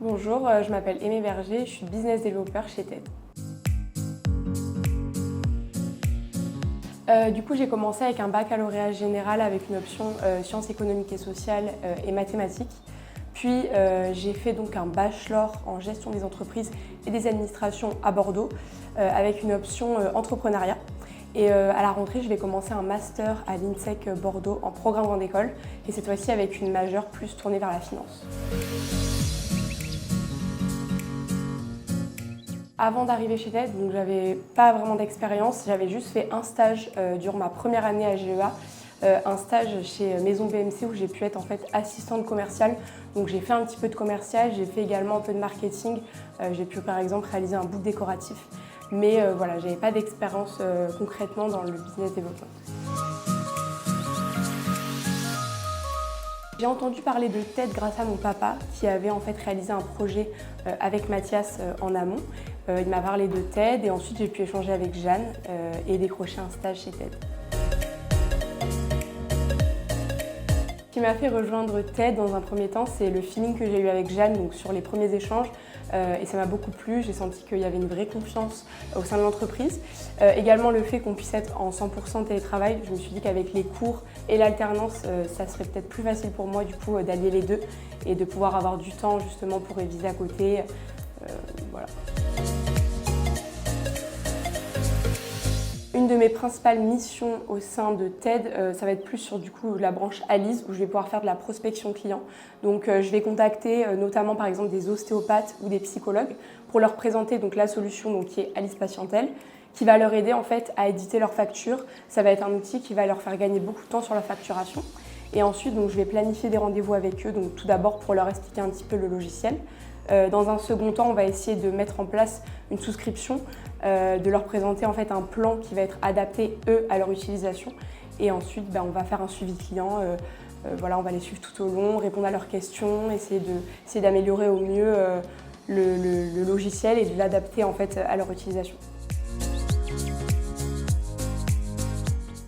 Bonjour, je m'appelle Aimée Berger, je suis business développeur chez TED. Du coup, j'ai commencé avec un baccalauréat général avec une option sciences économiques et sociales et mathématiques. Puis j'ai fait donc un bachelor en gestion des entreprises et des administrations à Bordeaux avec une option entrepreneuriat. Et à la rentrée, je vais commencer un master à l'INSEC Bordeaux en programme grande école et cette fois-ci avec une majeure plus tournée vers la finance. Avant d'arriver chez TED, donc j'avais pas vraiment d'expérience, j'avais juste fait un stage durant ma première année à GEA, un stage chez Maison BMC où j'ai pu être en fait assistante commerciale. Donc j'ai fait un petit peu de commercial, j'ai fait également un peu de marketing, j'ai pu par exemple réaliser un book décoratif, mais voilà, j'avais pas d'expérience concrètement dans le business development. J'ai entendu parler de TED grâce à mon papa qui avait en fait réalisé un projet avec Mathias en amont. Il m'a parlé de TED et ensuite j'ai pu échanger avec Jeanne et décrocher un stage chez TED. Ce qui m'a fait rejoindre TED dans un premier temps, c'est le feeling que j'ai eu avec Jeanne donc sur les premiers échanges et ça m'a beaucoup plu. J'ai senti qu'il y avait une vraie confiance au sein de l'entreprise. Également le fait qu'on puisse être en 100% télétravail, je me suis dit qu'avec les cours et l'alternance, ça serait peut-être plus facile pour moi du coup d'allier les deux et de pouvoir avoir du temps justement pour réviser à côté. Voilà. Une de mes principales missions au sein de TED, ça va être plus sur du coup la branche ALIS où je vais pouvoir faire de la prospection client. Donc je vais contacter notamment par exemple des ostéopathes ou des psychologues pour leur présenter donc la solution donc, qui est ALIS Patientèle, qui va leur aider en fait à éditer leurs factures. Ça va être un outil qui va leur faire gagner beaucoup de temps sur la facturation. Et ensuite donc, je vais planifier des rendez-vous avec eux, donc tout d'abord pour leur expliquer un petit peu le logiciel. Dans un second temps, on va essayer de mettre en place une souscription, de leur présenter en fait un plan qui va être adapté eux à leur utilisation. Et ensuite, on va faire un suivi client. Voilà, on va les suivre tout au long, répondre à leurs questions, essayer d'améliorer au mieux le logiciel et de l'adapter en fait à leur utilisation.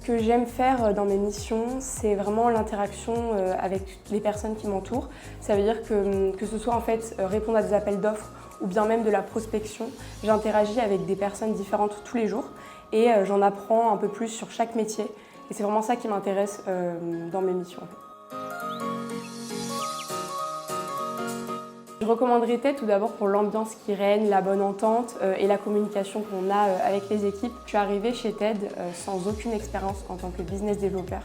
Ce que j'aime faire dans mes missions, c'est vraiment l'interaction avec les personnes qui m'entourent. Ça veut dire que ce soit en fait répondre à des appels d'offres ou bien même de la prospection. J'interagis avec des personnes différentes tous les jours et j'en apprends un peu plus sur chaque métier. Et c'est vraiment ça qui m'intéresse dans mes missions. En fait. Je recommanderais TED tout d'abord pour l'ambiance qui règne, la bonne entente et la communication qu'on a avec les équipes. Je suis arrivée chez TED sans aucune expérience en tant que business développeur.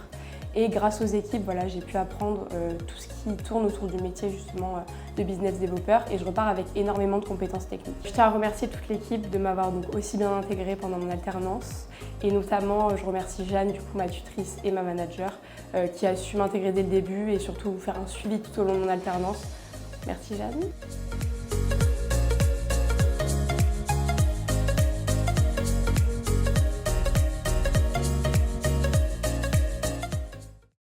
Et grâce aux équipes, voilà, j'ai pu apprendre tout ce qui tourne autour du métier justement de business développeur et je repars avec énormément de compétences techniques. Je tiens à remercier toute l'équipe de m'avoir donc aussi bien intégrée pendant mon alternance et notamment je remercie Jeanne, du coup ma tutrice et ma manager qui a su m'intégrer dès le début et surtout faire un suivi tout au long de mon alternance. Merci Jeanne.